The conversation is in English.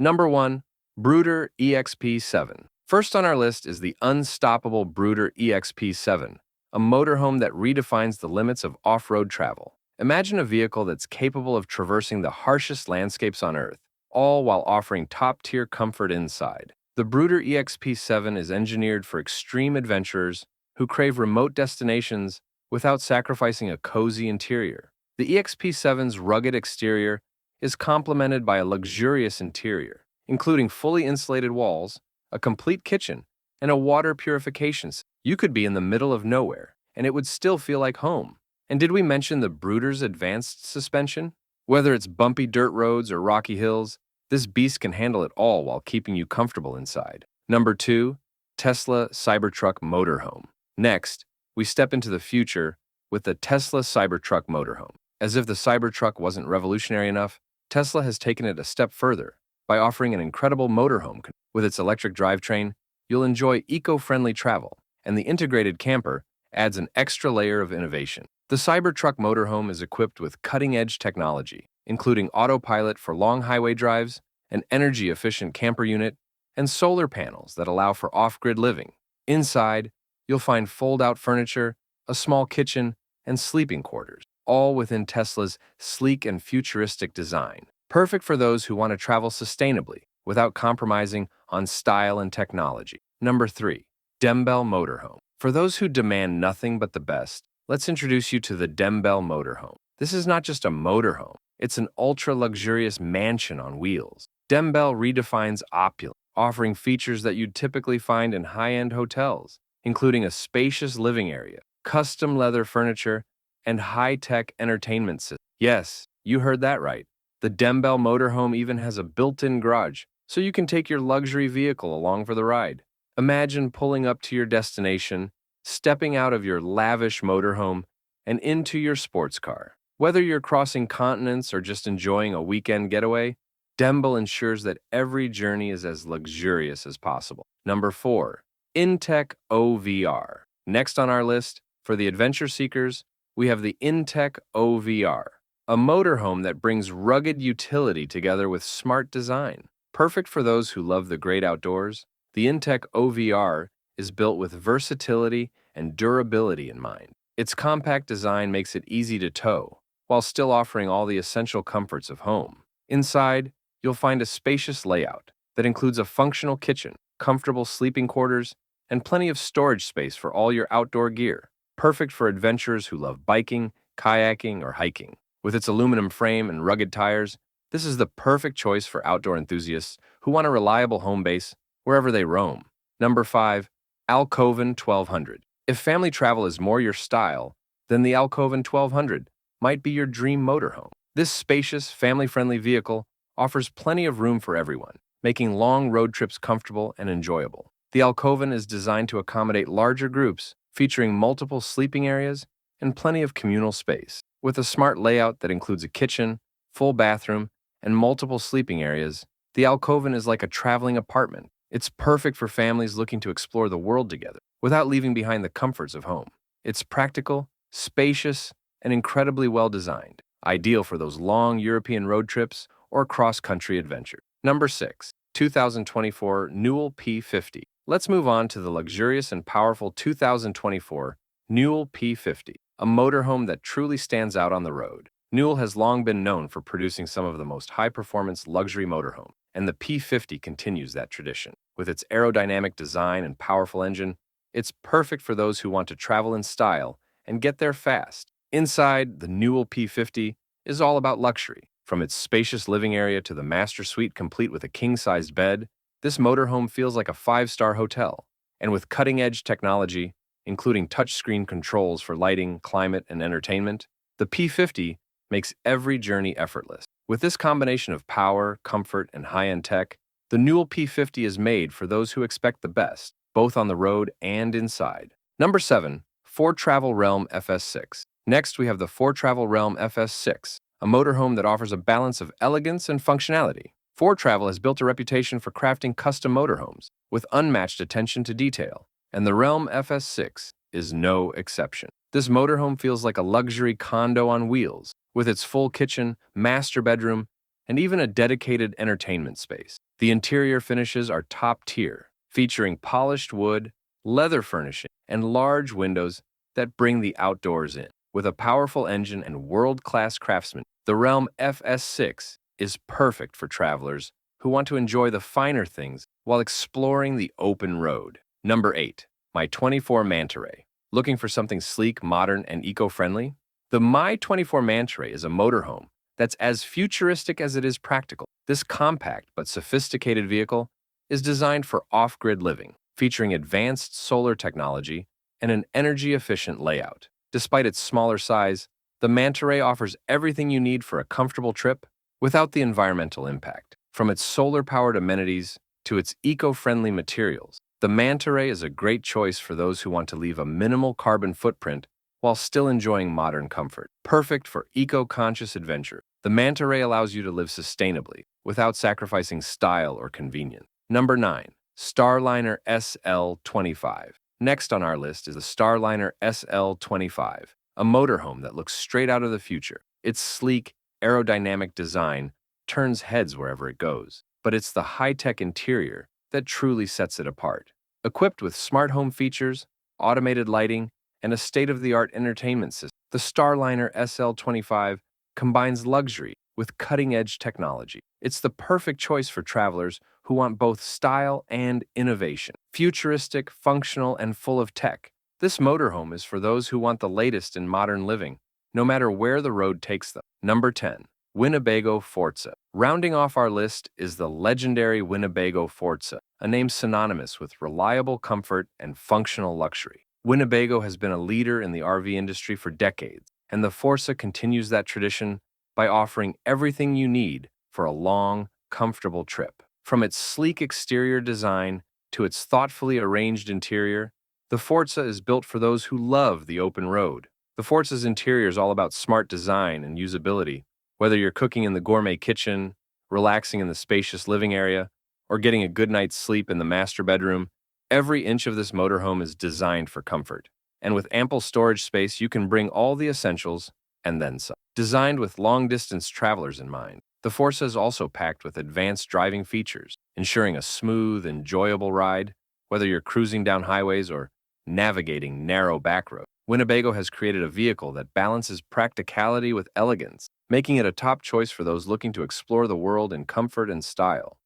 Number 1. Brooder EXP7. First on our list is the unstoppable Brooder EXP7, a motorhome that redefines the limits of off-road travel. Imagine a vehicle that's capable of traversing the harshest landscapes on Earth, all while offering top-tier comfort inside. The Brooder EXP7 is engineered for extreme adventurers who crave remote destinations without sacrificing a cozy interior. The EXP7's rugged exterior is complemented by a luxurious interior, including fully insulated walls, a complete kitchen, and a water purification system. You could be in the middle of nowhere, and it would still feel like home. And did we mention the Brooder's advanced suspension? Whether it's bumpy dirt roads or rocky hills, this beast can handle it all while keeping you comfortable inside. Number 2. Tesla Cybertruck Motorhome. Next, we step into the future with the Tesla Cybertruck Motorhome. As if the Cybertruck wasn't revolutionary enough, Tesla has taken it a step further by offering an incredible motorhome. With its electric drivetrain, you'll enjoy eco-friendly travel, and the integrated camper adds an extra layer of innovation. The Cybertruck motorhome is equipped with cutting-edge technology, including autopilot for long highway drives, an energy-efficient camper unit, and solar panels that allow for off-grid living. Inside, you'll find fold-out furniture, a small kitchen, and sleeping quarters, all within Tesla's sleek and futuristic design. Perfect for those who want to travel sustainably without compromising on style and technology. Number 3. Dembel Motorhome. For those who demand nothing but the best, let's introduce you to the Dembel Motorhome. This is not just a motorhome, it's an ultra-luxurious mansion on wheels. Dembel redefines opulence, offering features that you'd typically find in high-end hotels, including a spacious living area, custom leather furniture, and high-tech entertainment system. Yes, you heard that right. The Dembel Motorhome even has a built-in garage, so you can take your luxury vehicle along for the ride. Imagine pulling up to your destination, stepping out of your lavish motorhome, and into your sports car. Whether you're crossing continents or just enjoying a weekend getaway, Dembel ensures that every journey is as luxurious as possible. Number 4. Intech OVR. Next on our list, for the adventure seekers, we have the Intech OVR, a motorhome that brings rugged utility together with smart design. Perfect for those who love the great outdoors, the Intech OVR is built with versatility and durability in mind. Its compact design makes it easy to tow, while still offering all the essential comforts of home. Inside, you'll find a spacious layout that includes a functional kitchen, comfortable sleeping quarters, and plenty of storage space for all your outdoor gear. Perfect for adventurers who love biking, kayaking, or hiking. With its aluminum frame and rugged tires, this is the perfect choice for outdoor enthusiasts who want a reliable home base wherever they roam. Number 5. Alcoven 1200. If family travel is more your style, then the Alcoven 1200 might be your dream motorhome. This spacious, family-friendly vehicle offers plenty of room for everyone, making long road trips comfortable and enjoyable. The Alcoven is designed to accommodate larger groups, featuring multiple sleeping areas and plenty of communal space. With a smart layout that includes a kitchen, full bathroom, and multiple sleeping areas, the Alcoven is like a traveling apartment. It's perfect for families looking to explore the world together without leaving behind the comforts of home. It's practical, spacious, and incredibly well-designed, ideal for those long European road trips or cross-country adventures. Number 6. 2024 Newell P50. Let's move on to the luxurious and powerful 2024 Newell P50, a motorhome that truly stands out on the road. Newell has long been known for producing some of the most high-performance luxury motorhomes, and the P50 continues that tradition. With its aerodynamic design and powerful engine, it's perfect for those who want to travel in style and get there fast. Inside, the Newell P50 is all about luxury. From its spacious living area to the master suite complete with a king-sized bed, this motorhome feels like a 5-star hotel. And with cutting-edge technology, including touchscreen controls for lighting, climate, and entertainment, the P50 makes every journey effortless. With this combination of power, comfort, and high-end tech, the Newell P50 is made for those who expect the best, both on the road and inside. Number 7. Ford Travel Realm FS6. Next, we have the Ford Travel Realm FS6, a motorhome that offers a balance of elegance and functionality. Ford Travel has built a reputation for crafting custom motorhomes with unmatched attention to detail, and the Realm FS6 is no exception. This motorhome feels like a luxury condo on wheels, with its full kitchen, master bedroom, and even a dedicated entertainment space. The interior finishes are top tier, featuring polished wood, leather furnishing, and large windows that bring the outdoors in. With a powerful engine and world-class craftsmanship, the Realm FS6 is perfect for travelers who want to enjoy the finer things while exploring the open road. Number 8. My 24 Manta Ray. Looking for something sleek, modern, and eco-friendly? The My 24 Manta Ray is a motorhome that's as futuristic as it is practical. This compact but sophisticated vehicle is designed for off-grid living, featuring advanced solar technology and an energy-efficient layout. Despite its smaller size, the Manta Ray offers everything you need for a comfortable trip without the environmental impact. From its solar-powered amenities to its eco-friendly materials, the Manta Ray is a great choice for those who want to leave a minimal carbon footprint while still enjoying modern comfort. Perfect for eco-conscious adventure, the Manta Ray allows you to live sustainably without sacrificing style or convenience. Number 9. Starliner SL25. Next on our list is the Starliner SL25, a motorhome that looks straight out of the future. Its sleek, aerodynamic design turns heads wherever it goes, but it's the high-tech interior that truly sets it apart. Equipped with smart home features, automated lighting, and a state-of-the-art entertainment system, the Starliner SL25 combines luxury with cutting-edge technology. It's the perfect choice for travelers who want both style and innovation. Futuristic, functional, and full of tech, this motorhome is for those who want the latest in modern living, no matter where the road takes them. Number 10. Winnebago Forza. Rounding off our list is the legendary Winnebago Forza, a name synonymous with reliable comfort and functional luxury. Winnebago has been a leader in the RV industry for decades, and the Forza continues that tradition by offering everything you need for a long, comfortable trip. From its sleek exterior design to its thoughtfully arranged interior, the Forza is built for those who love the open road. The Forza's interior is all about smart design and usability. Whether you're cooking in the gourmet kitchen, relaxing in the spacious living area, or getting a good night's sleep in the master bedroom, every inch of this motorhome is designed for comfort. And with ample storage space, you can bring all the essentials and then some. Designed with long-distance travelers in mind, the Forza is also packed with advanced driving features, ensuring a smooth, enjoyable ride, whether you're cruising down highways or navigating narrow back roads. Winnebago has created a vehicle that balances practicality with elegance, making it a top choice for those looking to explore the world in comfort and style.